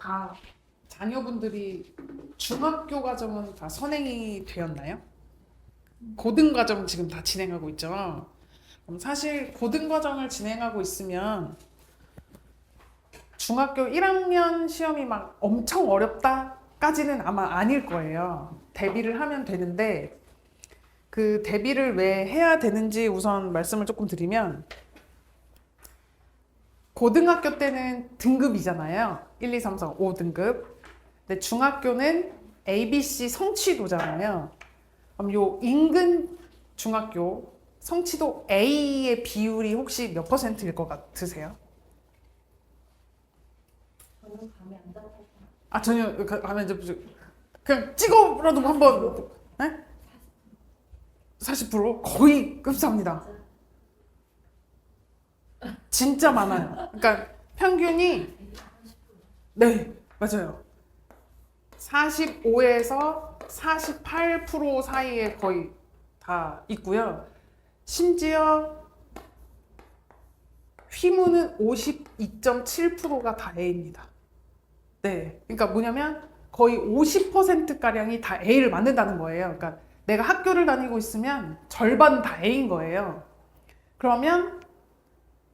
다 자녀분들이 중학교 과정은 다 선행이 되었나요? 고등 과정 지금 다 진행하고 있죠. 그럼 사실 고등 과정을 진행하고 있으면 중학교 1학년 시험이 막 엄청 어렵다까지는 아마 아닐 거예요. 대비를 하면 되는데 그 대비를 왜 해야 되는지 우선 말씀을 조금 드리면 고등학교 때는 등급이잖아요. 1, 2, 3, 4, 5등급. 근데 중학교는 ABC 성취도잖아요. 그럼 요 인근 중학교 성취도 A의 비율이 혹시 몇 퍼센트일 것 같으세요? 저는 감이 안 잡혀서 아 전혀 가면 이제 그냥 찍어라도 한번 네? 40% 거의 흡사합니다. 진짜 많아요. 그러니까 평균이 네 맞아요. 45에서 48% 사이에 거의 다 있고요. 심지어 휘무는 52.7%가 다 A입니다. 네, 그러니까 뭐냐면 거의 50%가량이 다 A를 맞는다는 거예요. 그러니까 내가 학교를 다니고 있으면 절반 다 A인 거예요. 그러면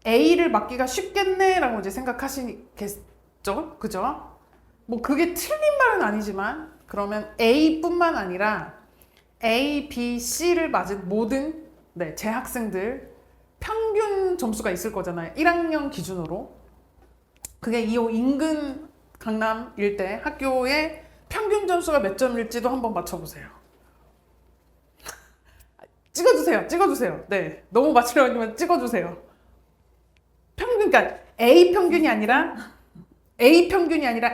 A를 맞기가 쉽겠네라고 이제 생각하시겠죠? 그죠? 뭐 그게 틀린 말은 아니지만 그러면 A뿐만 아니라 A, B, C를 맞은 모든 재학생들 평균 점수가 있을 거잖아요. 1학년 기준으로. 그게 이 인근 강남 일대 학교의 평균 점수가 몇 점일지도 한번 맞춰보세요. 찍어주세요. 네, 너무 맞추려고 하지만 찍어주세요. 평균, 그러니까 A 평균이 아니라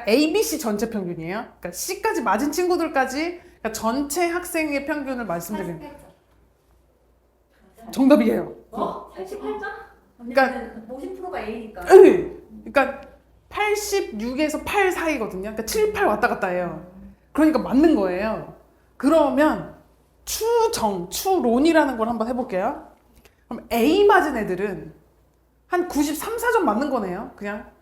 ABC 전체 평균이에요. 그러니까 C까지 맞은 친구들까지 그러니까 전체 학생의 평균을 말씀드리는 88점. 정답이에요. 88점? 그러니까 50%가 A니까. 네. 그러니까 86에서 8 사이거든요. 그러니까 7, 8 왔다 갔다 해요. 그러니까 맞는 거예요. 그러면 추론이라는 걸 한번 해볼게요. 그럼 A 맞은 애들은 한 93, 4점 맞는 거네요. 그러니까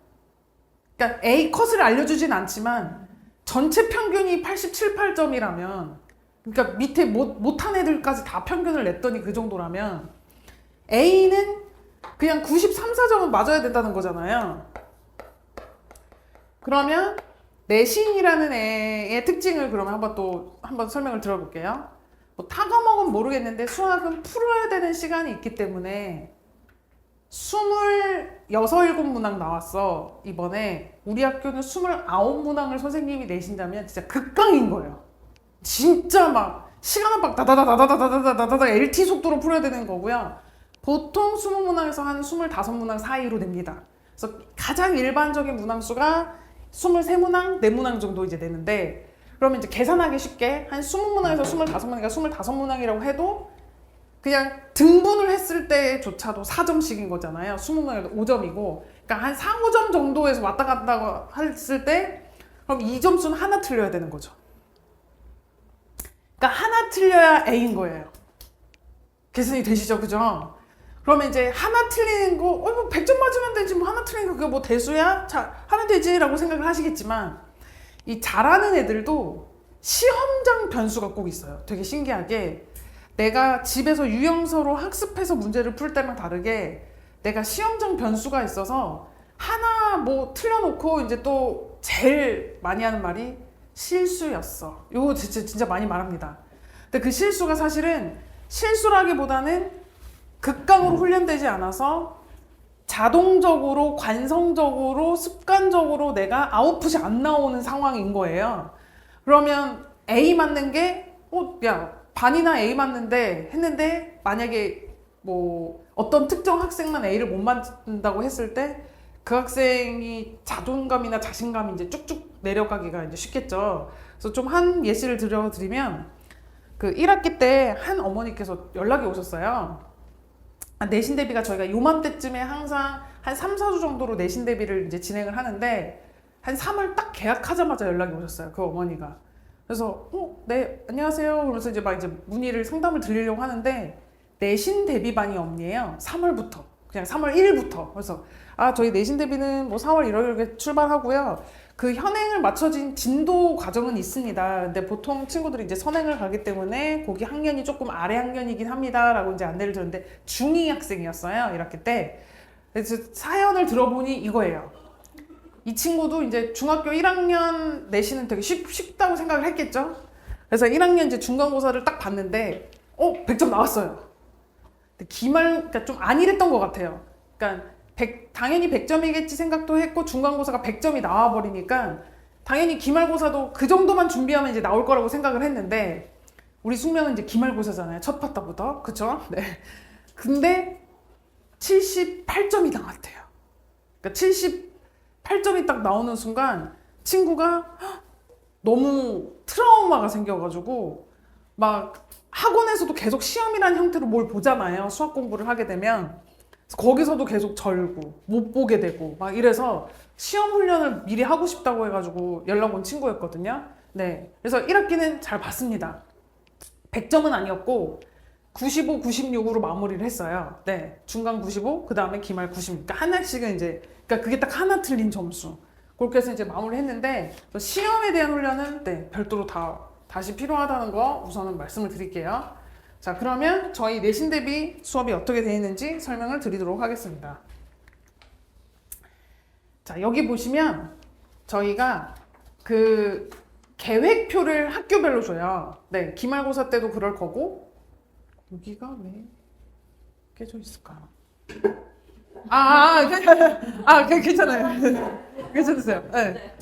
A 컷을 알려주진 않지만 전체 평균이 87, 8점이라면 그러니까 밑에 못한 애들까지 다 평균을 냈더니 그 정도라면 A는 그냥 93, 4점은 맞아야 된다는 거잖아요. 그러면 내신이라는 애의 특징을 그러면 한번 설명을 들어볼게요. 뭐 타 과목은 모르겠는데 수학은 풀어야 되는 시간이 있기 때문에 26, 7문항 나왔어. 이번에 우리 학교는 29문항을 선생님이 내신다면 진짜 극강인 거예요. 진짜 막 시간은 막 다다다다다다다다다 LT 속도로 풀어야 되는 거고요. 보통 20문항에서 한 25문항 사이로 냅니다. 그래서 가장 일반적인 문항수가 23문항, 4문항 정도 이제 되는데 그러면 이제 계산하기 쉽게 한 20문항에서 25문항이니까 25문항이라고 해도 그냥 등분을 했을 때조차도 4점씩인 거잖아요. 20문항에도 5점이고 그러니까 한 4, 5점 정도에서 왔다 갔다 했을 때 그럼 이 점수는 하나 틀려야 되는 거죠. 그러니까 하나 틀려야 A인 거예요. 계산이 되시죠? 그죠? 그러면 이제 하나 틀리는 거, 뭐 100점 맞으면 되지, 뭐 하나 틀리는 거 그게 뭐 대수야? 자, 하면 되지 라고 생각을 하시겠지만 이 잘하는 애들도 시험장 변수가 꼭 있어요. 되게 신기하게 내가 집에서 유형서로 학습해서 문제를 풀 때랑 다르게 내가 시험장 변수가 있어서 하나 뭐 틀려놓고 이제 또 제일 많이 하는 말이 실수였어. 이거 진짜 많이 말합니다. 근데 그 실수가 사실은 실수라기보다는 극강으로 훈련되지 않아서 자동적으로 관성적으로 습관적으로 내가 아웃풋이 안 나오는 상황인 거예요. 그러면 A 맞는 게 야 반이나 A 맞는데 했는데 만약에 뭐 어떤 특정 학생만 A를 못 맞는다고 했을 때 그 학생이 자존감이나 자신감이 이제 쭉쭉 내려가기가 이제 쉽겠죠. 그래서 좀 한 예시를 드리면 그 1학기 때 한 어머니께서 연락이 오셨어요. 내신 대비가 저희가 요맘때쯤에 항상 한 3, 4주 정도로 내신 대비를 이제 진행을 하는데 한 3월 딱 계약하자마자 연락이 오셨어요. 그 어머니가. 그래서 네, 안녕하세요. 그러면서 이제 막 이제 문의를 상담을 드리려고 하는데 내신 대비반이 없네요. 3월부터. 그냥 3월 1일부터. 그래서 저희 내신 대비는 뭐 4월 1일에 출발하고요. 그 현행을 맞춰진 진도 과정은 있습니다. 근데 보통 친구들이 이제 선행을 가기 때문에 거기 학년이 조금 아래 학년이긴 합니다라고 이제 안내를 들었는데 중2 학생이었어요. 1학기 때. 그래서 사연을 들어보니 이거예요. 이 친구도 이제 중학교 1학년 내신은 되게 쉽다고 생각을 했겠죠. 그래서 1학년 이제 중간고사를 딱 봤는데 100점 나왔어요. 근데 그러니까 좀 안일했던 것 같아요. 그러니까 당연히 100점이겠지 생각도 했고 중간고사가 100점이 나와버리니까 당연히 기말고사도 그 정도만 준비하면 이제 나올 거라고 생각을 했는데 우리 숙명은 이제 기말고사잖아요. 첫 파트부터. 그쵸? 네. 근데 78점이 나왔대요. 그러니까 78점이 딱 나오는 순간 친구가 너무 트라우마가 생겨가지고 막 학원에서도 계속 시험이라는 형태로 뭘 보잖아요. 수학 공부를 하게 되면. 거기서도 계속 절고 못 보게 되고 막 이래서 시험 훈련을 미리 하고 싶다고 해가지고 연락 온 친구였거든요. 네, 그래서 1학기는 잘 봤습니다. 100점은 아니었고 95, 96으로 마무리를 했어요. 네, 중간 95, 그 다음에 기말 90. 그러니까 하나씩은 이제 그러니까 그게 딱 하나 틀린 점수. 그렇게 해서 이제 마무리했는데 시험에 대한 훈련은 네, 별도로 다시 필요하다는 거 우선은 말씀을 드릴게요. 자, 그러면 저희 내신 대비 수업이 어떻게 되어 있는지 설명을 드리도록 하겠습니다. 자, 여기 보시면 저희가 그 계획표를 학교별로 줘요. 네, 기말고사 때도 그럴 거고 여기가 왜 깨져 있을까? 괜찮아요. 괜찮으세요. 네.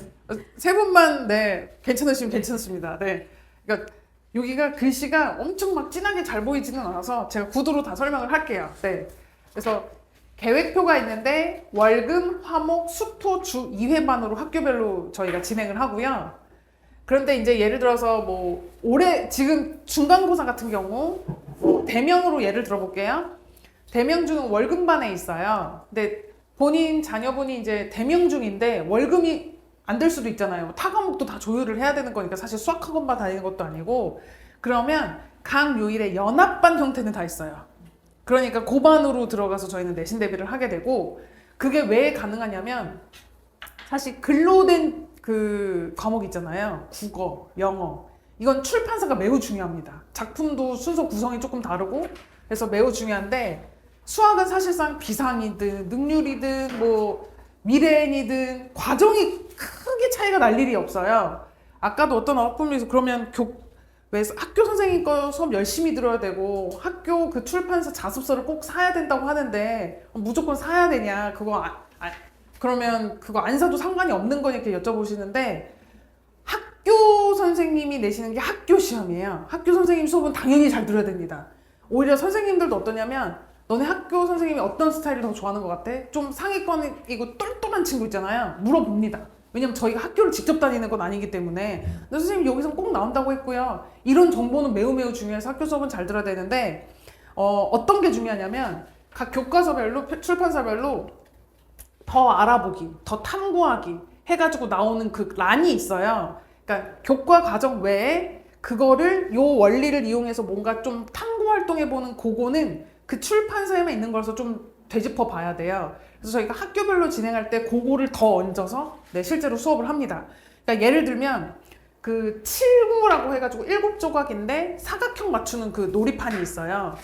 세 분만 네, 괜찮으시면 괜찮습니다. 네. 그러니까 여기가 글씨가 엄청 막 진하게 잘 보이지는 않아서 제가 구도로 다 설명을 할게요. 네. 그래서 계획표가 있는데 월금, 화목, 수토, 주 2회반으로 학교별로 저희가 진행을 하고요. 그런데 이제 예를 들어서 뭐 올해 지금 중간고사 같은 경우 대명으로 예를 들어볼게요. 대명중은 월금반에 있어요. 근데 본인 자녀분이 이제 대명중인데 월금이 안 될 수도 있잖아요. 타 과목도 다 조율을 해야 되는 거니까 사실 수학학원만 다니는 것도 아니고 그러면 각 요일에 연합반 형태는 다 있어요. 그러니까 고반으로 들어가서 저희는 내신 대비를 하게 되고 그게 왜 가능하냐면 사실 글로 된 그 과목 있잖아요. 국어, 영어. 이건 출판사가 매우 중요합니다. 작품도 순서 구성이 조금 다르고 그래서 매우 중요한데 수학은 사실상 비상이든 능률이든 뭐 미래엔이든 과정이 크게 차이가 날 일이 없어요. 아까도 어떤 학부모에서 그러면 왜 학교 선생님 거 수업 열심히 들어야 되고 학교 그 출판사 자습서를 꼭 사야 된다고 하는데 무조건 사야 되냐 그러면 그거 안 사도 상관이 없는 거냐 이렇게 여쭤보시는데 학교 선생님이 내시는 게 학교 시험이에요. 학교 선생님 수업은 당연히 잘 들어야 됩니다. 오히려 선생님들도 어떠냐면 너네 학교 선생님이 어떤 스타일을 더 좋아하는 것 같아? 좀 상위권이고 똘똘한 친구 있잖아요. 물어봅니다. 왜냐면 저희가 학교를 직접 다니는 건 아니기 때문에 근데 선생님 여기서 꼭 나온다고 했고요. 이런 정보는 매우 중요해서 학교 수업은 잘 들어야 되는데 어떤 게 중요하냐면 각 교과서별로 출판사별로 더 알아보기, 더 탐구하기 해가지고 나오는 그 란이 있어요. 그러니까 교과 과정 외에 그거를 요 원리를 이용해서 뭔가 좀 탐구 활동해보는 그거는 그 출판사에만 있는 거라서 좀 되짚어 봐야 돼요. 그래서 저희가 학교별로 진행할 때 그거를 더 얹어서 네, 실제로 수업을 합니다. 그러니까 예를 들면 그 7구라고 해가지고 7조각인데 사각형 맞추는 그 놀이판이 있어요.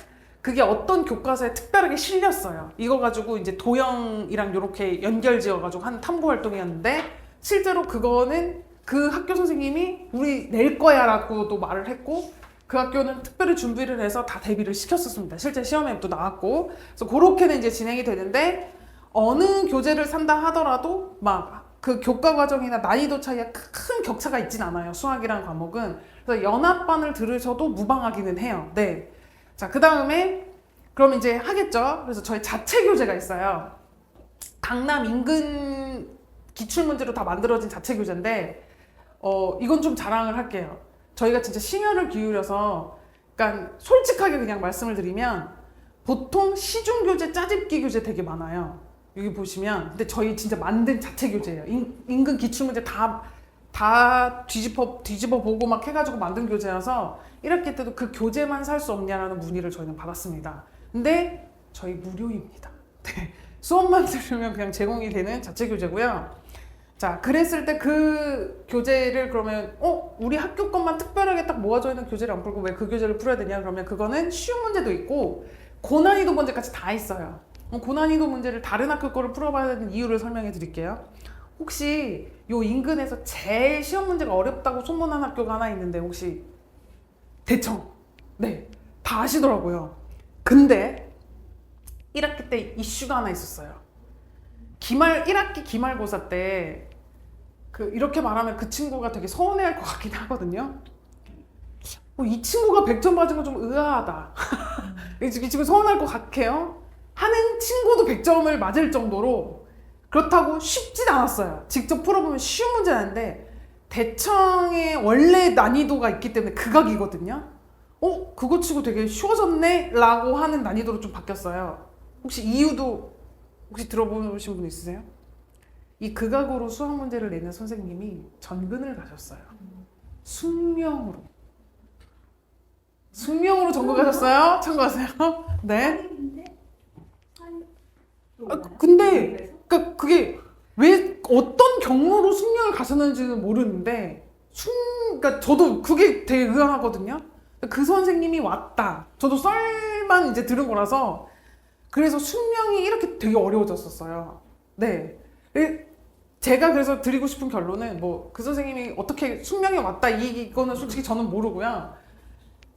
그게 어떤 교과서에 특별하게 실렸어요. 이거 가지고 이제 도형이랑 이렇게 연결 지어가지고 하는 탐구 활동이었는데 실제로 그거는 그 학교 선생님이 우리 낼 거야 라고도 말을 했고 그 학교는 특별히 준비를 해서 다 대비를 시켰었습니다. 실제 시험에 또 나왔고 그래서 그렇게는 이제 진행이 되는데 어느 교재를 산다 하더라도 막 그 교과 과정이나 난이도 차이가 큰 격차가 있진 않아요. 수학이라는 과목은. 그래서 연합반을 들으셔도 무방하기는 해요. 네. 자, 그 다음에 그럼 이제 하겠죠. 그래서 저희 자체 교재가 있어요. 강남 인근 기출문제로 다 만들어진 자체 교재인데 이건 좀 자랑을 할게요. 저희가 진짜 심혈을 기울여서 그러니까 솔직하게 그냥 말씀을 드리면 보통 시중 교재, 짜집기 교재 되게 많아요. 여기 보시면 근데 저희 진짜 만든 자체 교재예요. 인근 기출문제 다 뒤집어 보고 막 해가지고 만든 교재여서 1학기 때도 그 교재만 살 수 없냐라는 문의를 저희는 받았습니다. 근데 저희 무료입니다. 네. 수업만 들으면 그냥 제공이 되는 자체 교재고요. 자, 그랬을 때 그 교재를 그러면 우리 학교 것만 특별하게 딱 모아져 있는 교재를 안 풀고 왜 그 교재를 풀어야 되냐? 그러면 그거는 쉬운 문제도 있고 고난이도 문제까지 다 있어요. 고난이도 문제를 다른 학교 거를 풀어봐야 되는 이유를 설명해 드릴게요. 혹시 요 인근에서 제일 시험 문제가 어렵다고 소문난 학교가 하나 있는데 혹시 대청? 네, 다 아시더라고요. 근데 1학기 때 이슈가 하나 있었어요. 1학기 기말고사 때 이렇게 말하면 그 친구가 되게 서운해할 것 같긴 하거든요. 이 친구가 100점 맞은 건 좀 의아하다. 지금 서운할 것 같아요. 하는 친구도 100점을 맞을 정도로 그렇다고 쉽진 않았어요. 직접 풀어보면 쉬운 문제는 아닌데 대청의 원래 난이도가 있기 때문에 극악이거든요. 그거 치고 되게 쉬워졌네? 라고 하는 난이도로 좀 바뀌었어요. 혹시 이유도 혹시 들어보신 분 있으세요? 이 극악으로 수학 문제를 내는 선생님이 전근을 가셨어요. 숙명으로 전공하셨어요? 참고하세요. 네. 근데 그게 왜 어떤 경로로 숙명을 가셨는지는 모르는데 그러니까 저도 그게 되게 의아하거든요. 그 선생님이 왔다. 저도 썰만 이제 들은 거라서 그래서 숙명이 이렇게 되게 어려워졌었어요. 네. 제가 그래서 드리고 싶은 결론은 그 선생님이 어떻게 숙명이 왔다 이거는 솔직히 저는 모르고요.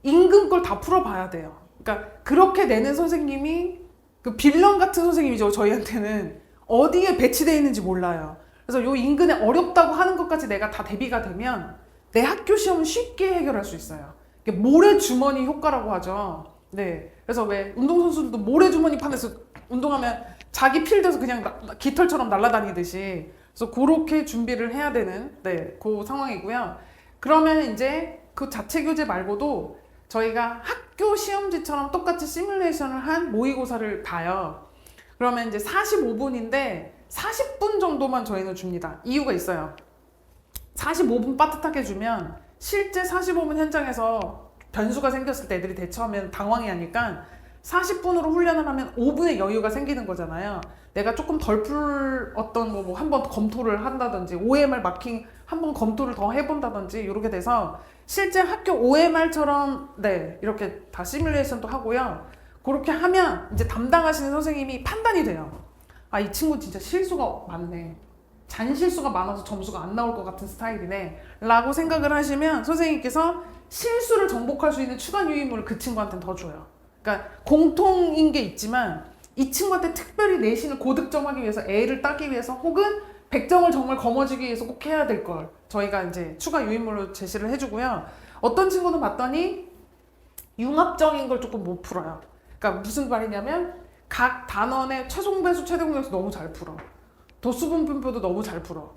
인근 걸 다 풀어봐야 돼요. 그러니까 그렇게 내는 선생님이 그 빌런 같은 선생님이죠. 저희한테는 어디에 배치되어 있는지 몰라요. 그래서 요 인근에 어렵다고 하는 것까지 내가 다 대비가 되면 내 학교 시험은 쉽게 해결할 수 있어요. 이게 모래주머니 효과라고 하죠. 네. 그래서 왜 운동선수들도 모래주머니 판에서 운동하면 자기 필드에서 그냥 깃털처럼 날아다니듯이 그래서 그렇게 준비를 해야 되는 그 상황이고요. 그러면 이제 그 자체 교재 말고도 저희가 학교 시험지처럼 똑같이 시뮬레이션을 한 모의고사를 봐요. 그러면 이제 45분인데 40분 정도만 저희는 줍니다. 이유가 있어요. 45분 빠듯하게 주면 실제 45분 현장에서 변수가 생겼을 때 애들이 대처하면 당황해 하니까 40분으로 훈련을 하면 5분의 여유가 생기는 거잖아요. 내가 조금 덜 풀 한번 검토를 한다든지 OMR 마킹 한번 검토를 더 해본다든지 이렇게 돼서 실제 학교 OMR처럼 이렇게 다 시뮬레이션도 하고요. 그렇게 하면 이제 담당하시는 선생님이 판단이 돼요. 이 친구 진짜 실수가 많네. 잔실수가 많아서 점수가 안 나올 것 같은 스타일이네 라고 생각을 하시면 선생님께서 실수를 정복할 수 있는 추가 유인물을 그 친구한테는 더 줘요. 그러니까 공통인 게 있지만 이 친구한테 특별히 내신을 고득점하기 위해서 A를 따기 위해서 혹은 100점을 정말 거머쥐기 위해서 꼭 해야 될 걸 저희가 이제 추가 유인물로 제시를 해주고요. 어떤 친구는 봤더니 융합적인 걸 조금 못 풀어요. 그러니까 무슨 말이냐면 각 단원의 최종 배수 최대 공약수 너무 잘 풀어. 도수 분포도 너무 잘 풀어.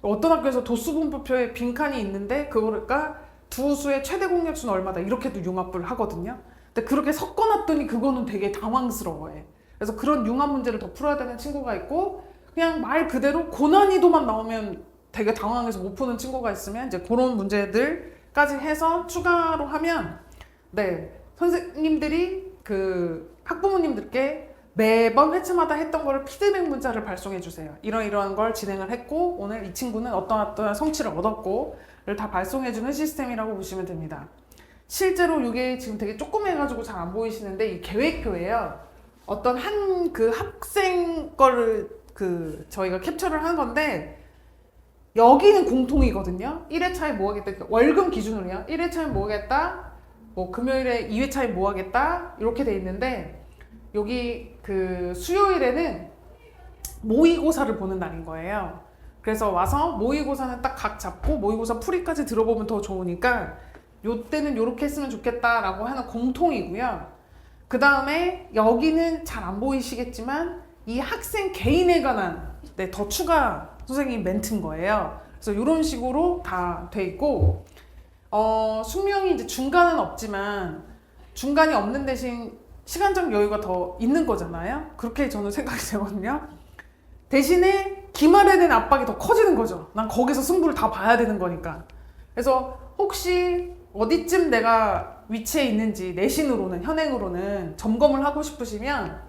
어떤 학교에서 도수 분포표에 빈칸이 있는데 그거가 두 수의 최대 공약수는 얼마다 이렇게도 융합을 하거든요. 근데 그렇게 섞어놨더니 그거는 되게 당황스러워해. 그래서 그런 융합 문제를 더 풀어야 되는 친구가 있고 그냥 말 그대로 고난이도만 나오면 되게 당황해서 못 푸는 친구가 있으면 이제 그런 문제들까지 해서 추가로 하면 선생님들이 그 학부모님들께 매번 회차마다 했던 거를 피드백 문자를 발송해 주세요. 이러이러한 걸 진행을 했고 오늘 이 친구는 어떠한 성취를 얻었고를 다 발송해 주는 시스템이라고 보시면 됩니다. 실제로 이게 지금 되게 조그매가지고 잘 안 보이시는데 이 계획표예요. 어떤 한 그 학생 거를 저희가 캡처를 한 건데 여기는 공통이거든요. 1회차에 뭐 하겠다. 월급 기준으로요. 1회차에 뭐 하겠다. 금요일에 2회차에 뭐 하겠다. 이렇게 돼 있는데 여기 수요일에는 모의고사를 보는 날인 거예요. 그래서 와서 모의고사는 딱 각 잡고 모의고사 풀이까지 들어보면 더 좋으니까 요때는 요렇게 했으면 좋겠다라고 하는 공통이고요. 그 다음에 여기는 잘 안 보이시겠지만 이 학생 개인에 관한 더 추가 선생님 멘트인 거예요. 그래서 이런 식으로 다 돼 있고 숙명이 이제 중간은 없지만 중간이 없는 대신 시간적 여유가 더 있는 거잖아요. 그렇게 저는 생각이 되거든요. 대신에 기말에 대한 압박이 더 커지는 거죠. 난 거기서 승부를 다 봐야 되는 거니까. 그래서 혹시 어디쯤 내가 위치에 있는지 내신으로는 현행으로는 점검을 하고 싶으시면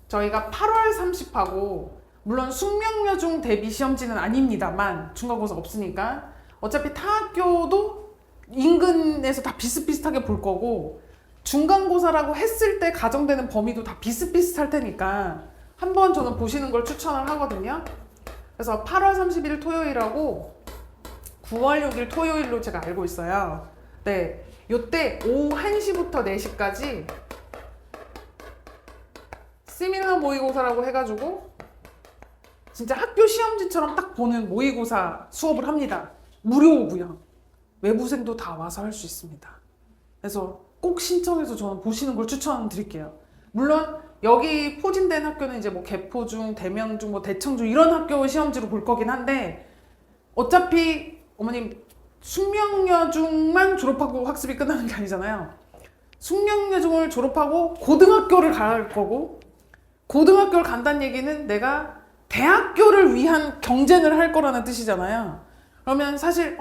저희가 8월 30하고 물론 숙명여중 대비 시험지는 아닙니다만 중간고사 없으니까 어차피 타 학교도 인근에서 다 비슷비슷하게 볼 거고 중간고사라고 했을 때 가정되는 범위도 다 비슷비슷할 테니까 한번 저는 보시는 걸 추천을 하거든요. 그래서 8월 30일 토요일하고 9월 6일 토요일로 제가 알고 있어요. 네, 요때 오후 1시부터 4시까지 시밀러 모의고사라고 해가지고 진짜 학교 시험지처럼 딱 보는 모의고사 수업을 합니다. 무료고요. 외부생도 다 와서 할 수 있습니다. 그래서 꼭 신청해서 저는 보시는 걸 추천드릴게요. 물론 여기 포진된 학교는 이제 뭐 개포중, 대명중, 뭐 대청중 이런 학교 시험지로 볼 거긴 한데 어차피 어머님 숙명여중만 졸업하고 학습이 끝나는 게 아니잖아요. 숙명여중을 졸업하고 고등학교를 갈 거고 고등학교를 간다는 얘기는 내가 대학교를 위한 경쟁을 할 거라는 뜻이잖아요. 그러면 사실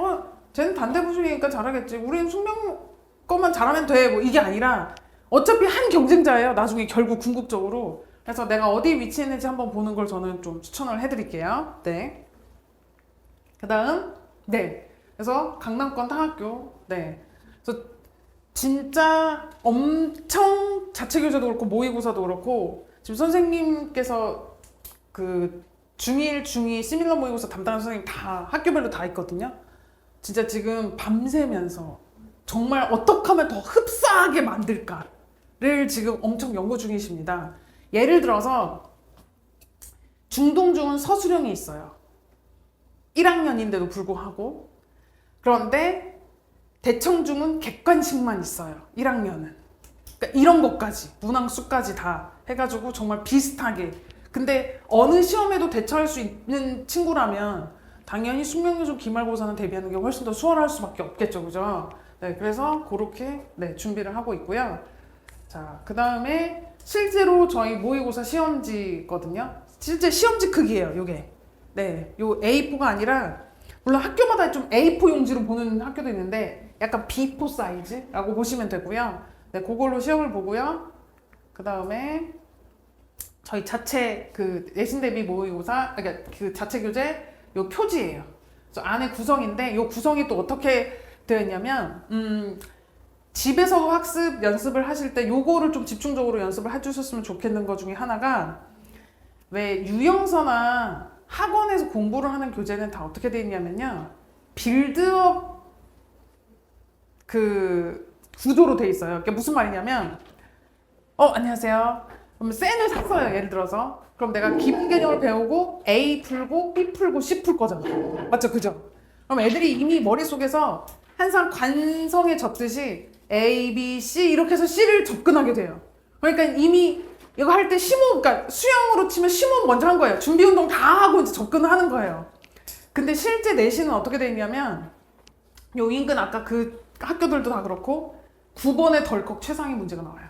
쟤는 단대부중이니까 잘하겠지. 우리는 숙명 것만 잘하면 돼. 뭐 이게 아니라 어차피 한 경쟁자예요. 나중에 결국 궁극적으로. 그래서 내가 어디 위치에 있는지 한번 보는 걸 저는 좀 추천을 해드릴게요. 네. 그다음 네. 그래서 강남권 타학교. 네. 그래서 진짜 엄청 자체교재도 그렇고 모의고사도 그렇고 지금 선생님께서 그 중1, 중2 시밀러 모의고사 담당하는 선생님 다 학교별로 다 있거든요. 진짜 지금 밤새면서 정말 어떻게 하면 더 흡사하게 만들까를 지금 엄청 연구 중이십니다. 예를 들어서 중동중은 서술형이 있어요. 1학년인데도 불구하고. 그런데 대청중은 객관식만 있어요. 1학년은. 그러니까 이런 것까지 문항수까지 다 해가지고 정말 비슷하게. 근데 어느 시험에도 대처할 수 있는 친구라면 당연히 숙명여중 기말고사는 대비하는 게 훨씬 더 수월할 수밖에 없겠죠, 그죠? 네, 그래서 그렇게 네, 준비를 하고 있고요. 자, 그 다음에 실제로 저희 모의고사 시험지거든요. 실제 시험지 크기예요, 요게. 네, 요 A4가 아니라 물론 학교마다 좀 A4 용지로 보는 학교도 있는데 약간 B4 사이즈라고 보시면 되고요. 네, 그걸로 시험을 보고요. 그 다음에 저희 자체 그 내신 대비 모의고사, 그러니까 그 자체 교재 요 표지예요. 저 안에 구성인데 요 구성이 또 어떻게 되어 있냐면 집에서도 학습 연습을 하실 때 요거를 좀 집중적으로 연습을 해주셨으면 좋겠는 것 중에 하나가 왜 유형서나 학원에서 공부를 하는 교재는 다 어떻게 되어 있냐면요. 빌드업 그 구조로 되어 있어요. 그게 무슨 말이냐면 안녕하세요. 그럼 센을 샀어요. 예를 들어서. 그럼 내가 기본 개념을 배우고 A 풀고 B 풀고 C 풀 거잖아. 맞죠? 그죠? 그럼 애들이 이미 머릿속에서 항상 관성에 젖듯이 A, B, C 이렇게 해서 C를 접근하게 돼요. 그러니까 이미 이거 할 때 심호흡, 그러니까 수영으로 치면 심호흡 먼저 한 거예요. 준비 운동 다 하고 이제 접근을 하는 거예요. 근데 실제 내신은 어떻게 돼 있냐면 요 인근 아까 그 학교들도 다 그렇고 9번에 덜컥 최상위 문제가 나와요.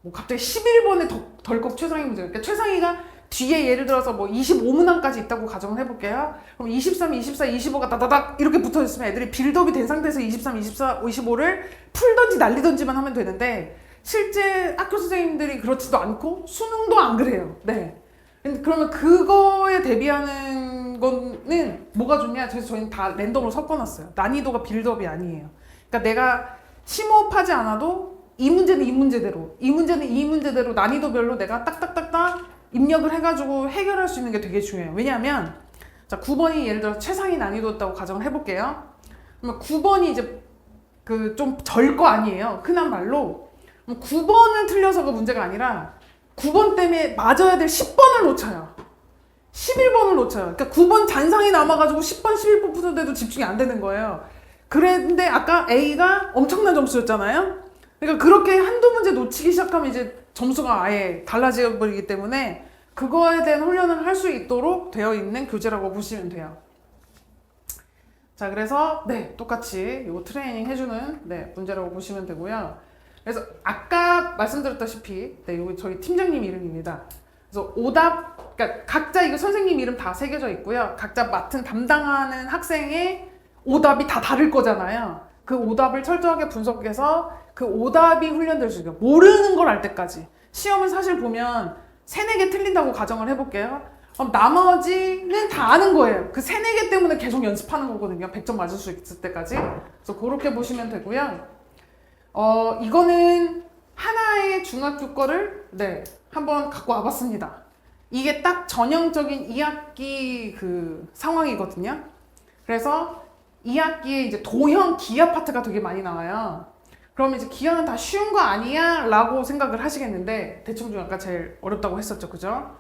뭐 갑자기 11번에 덜컥 최상위 문제. 그러니까 최상위가 뒤에 예를 들어서 뭐 25문항까지 있다고 가정을 해볼게요. 그럼 23, 24, 25가 다다닥 이렇게 붙어 있으면 애들이 빌드업이 된 상태에서 23, 24, 25를 풀던지 날리던지만 하면 되는데 실제 학교 선생님들이 그렇지도 않고 수능도 안 그래요. 네. 그러면 그거에 대비하는 거는 뭐가 좋냐? 그래서 저희는 다 랜덤으로 섞어놨어요. 난이도가 빌드업이 아니에요. 그러니까 내가 심호흡하지 않아도 이 문제는 이 문제대로, 이 문제는 이 문제대로 난이도별로 내가 딱딱딱딱 입력을 해가지고 해결할 수 있는 게 되게 중요해요. 왜냐하면 자 9번이 예를 들어 최상위 난이도였다고 가정을 해볼게요. 그러면 9번이 이제 그 좀 절 거 아니에요. 흔한 말로 9번을 틀려서가 문제가 아니라 9번 때문에 맞아야 될 10번을 놓쳐요. 11번을 놓쳐요. 그러니까 9번 잔상이 남아가지고 10번, 11번 푸는데도 집중이 안 되는 거예요. 그런데 아까 A가 엄청난 점수였잖아요. 그러니까 그렇게 한두 문제 놓치기 시작하면 이제 점수가 아예 달라져 버리기 때문에 그거에 대한 훈련을 할 수 있도록 되어 있는 교재라고 보시면 돼요. 자, 그래서 네, 똑같이 이거 트레이닝 해주는 네, 문제라고 보시면 되고요. 그래서 아까 말씀드렸다시피 네, 이거 저희 팀장님 이름입니다. 그래서 오답, 그러니까 각자 이거 선생님 이름 다 새겨져 있고요. 각자 맡은 담당하는 학생의 오답이 다 다를 거잖아요. 그 오답을 철저하게 분석해서 그 오답이 훈련될 수 있게 모르는 걸 알 때까지 시험을 사실 보면 3, 4개 틀린다고 가정을 해볼게요. 그럼 나머지는 다 아는 거예요. 그 세네 개 때문에 계속 연습하는 거거든요. 100점 맞을 수 있을 때까지. 그래서 그렇게 보시면 되고요. 이거는 하나의 중학교 거를 한번 갖고 와봤습니다. 이게 딱 전형적인 2학기 그 상황이거든요. 그래서 2학기에 이제 도형 기하 파트가 되게 많이 나와요. 그럼 이제 기하는 다 쉬운 거 아니야? 라고 생각을 하시겠는데, 대충 중 아까 제일 어렵다고 했었죠. 그죠?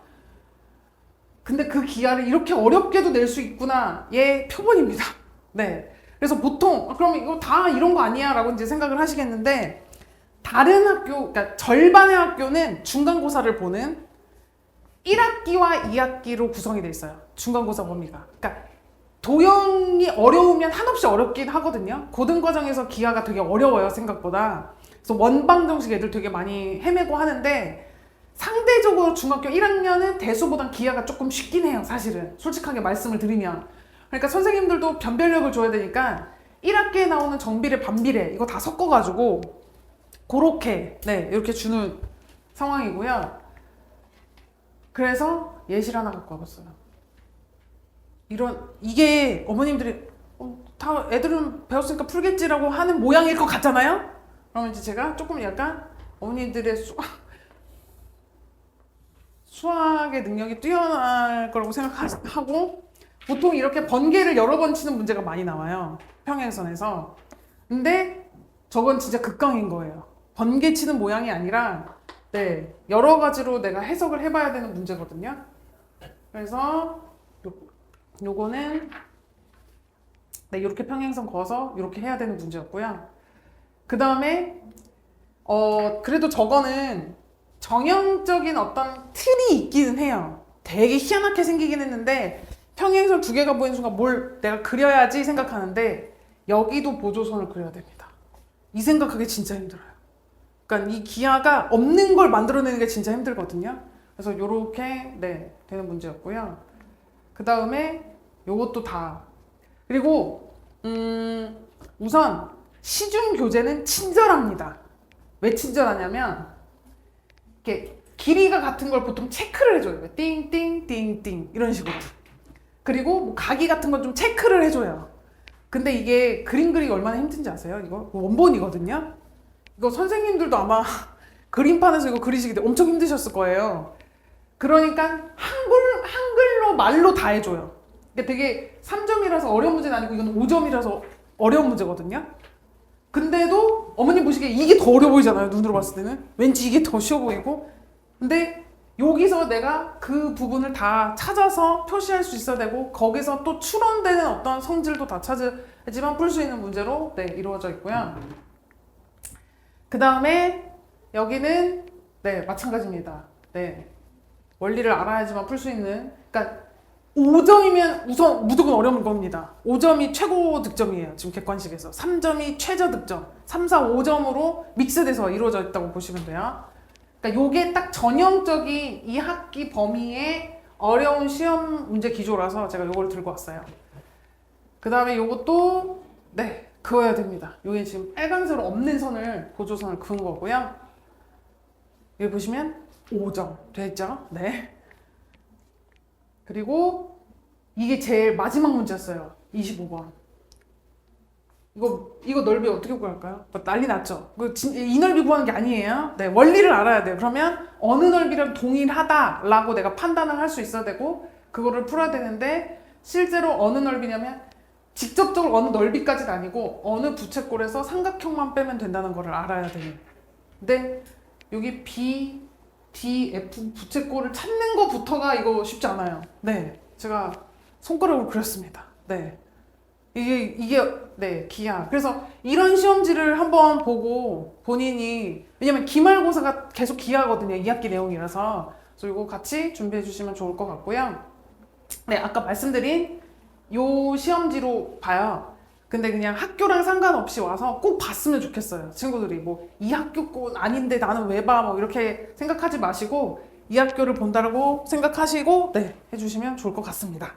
근데 그 기하를 이렇게 어렵게도 낼 수 있구나. 얘 표본입니다. 네. 그래서 보통, 그러면 이거 다 이런 거 아니야? 라고 이제 생각을 하시겠는데, 다른 학교, 그러니까 절반의 학교는 중간고사를 보는 1학기와 2학기로 구성이 돼 있어요. 중간고사 범위가. 그러니까 도형이 어려우면 한없이 어렵긴 하거든요. 고등과정에서 기하가 되게 어려워요, 생각보다. 그래서 원방 정식 애들 되게 많이 헤매고 하는데, 상대적으로 중학교 1학년은 대수보단 기하가 조금 쉽긴 해요, 사실은. 솔직하게 말씀을 드리면. 그러니까 선생님들도 변별력을 줘야 되니까 1학기에 나오는 정비례, 반비례 이거 다 섞어가지고 그렇게 이렇게 주는 상황이고요. 그래서 예시를 하나 갖고 와봤어요. 이게 어머님들이 다 애들은 배웠으니까 풀겠지라고 하는 모양일 것 같잖아요? 그러면 이제 제가 조금 약간 어머니들의 수학의 능력이 뛰어날 거라고 생각하고, 보통 이렇게 번개를 여러 번 치는 문제가 많이 나와요. 평행선에서. 근데 저건 진짜 극강인 거예요. 번개 치는 모양이 아니라 여러 가지로 내가 해석을 해봐야 되는 문제거든요. 그래서 요거는 이렇게 평행선 그어서 이렇게 해야 되는 문제였고요. 그 다음에 그래도 저거는 정형적인 어떤 틀이 있기는 해요. 되게 희한하게 생기긴 했는데 평행선 두 개가 보이는 순간 뭘 내가 그려야지 생각하는데 여기도 보조선을 그려야 됩니다. 이 생각하기 진짜 힘들어요. 그러니까 이 기하가 없는 걸 만들어내는 게 진짜 힘들거든요. 그래서 요렇게 되는 문제였고요. 그 다음에 요것도 다. 그리고 우선 시중 교재는 친절합니다. 왜 친절하냐면 이렇게 길이가 같은 걸 보통 체크를 해줘요. 띵띵띵띵 이런 식으로. 그리고 뭐 각이 같은 건 좀 체크를 해줘요. 근데 이게 그림 그리기 얼마나 힘든지 아세요? 이거 원본이거든요. 이거 선생님들도 아마 그림판에서 이거 그리시기 때 엄청 힘드셨을 거예요. 그러니까 한글로 말로 다 해줘요. 그러니까 되게 3점이라서 어려운 문제는 아니고 이건 5점이라서 어려운 문제거든요. 근데도 어머님 보시기에 이게 더 어려워 보이잖아요. 눈으로 봤을 때는. 왠지 이게 더 쉬워 보이고. 근데 여기서 내가 그 부분을 다 찾아서 표시할 수 있어야 되고, 거기서 또 추론되는 어떤 성질도 다 찾아야지만 풀 수 있는 문제로 이루어져 있고요. 그 다음에 여기는 마찬가지입니다. 원리를 알아야지만 풀 수 있는, 그러니까 5점이면 우선 무조건 어려운 겁니다. 5점이 최고 득점이에요. 지금 객관식에서. 3점이 최저 득점. 3, 4, 5점으로 믹스돼서 이루어져 있다고 보시면 돼요. 그러니까 요게 딱 전형적인 2학기 범위의 어려운 시험 문제 기조라서 제가 요걸 들고 왔어요. 그 다음에 요것도 그어야 됩니다. 요게 지금 빨간색으로 없는 선을, 보조선을 그은 거고요. 여기 보시면 5점 됐죠? 그리고 이게 제일 마지막 문제였어요. 25번. 이거 넓이 어떻게 구할까요? 난리 났죠? 이 넓이 구하는 게 아니에요. 원리를 알아야 돼요. 그러면 어느 넓이랑 동일하다라고 내가 판단을 할 수 있어야 되고, 그거를 풀어야 되는데, 실제로 어느 넓이냐면 직접적으로 어느 넓이까지는 아니고 어느 부채꼴에서 삼각형만 빼면 된다는 거를 알아야 돼요. 근데 여기 B, D, F 부채꼴을 찾는 것부터가 이거 쉽지 않아요. 제가 손가락으로 그렸습니다. 이게 기하. 그래서 이런 시험지를 한번 보고 본인이, 왜냐면 기말고사가 계속 기하거든요. 2학기 내용이라서. 그래서 이거 같이 준비해 주시면 좋을 것 같고요. 아까 말씀드린 요 시험지로 봐요. 근데 그냥 학교랑 상관없이 와서 꼭 봤으면 좋겠어요. 친구들이 뭐 이 학교 건 아닌데 나는 왜 봐? 뭐 이렇게 생각하지 마시고 이 학교를 본다고 생각하시고 해주시면 좋을 것 같습니다.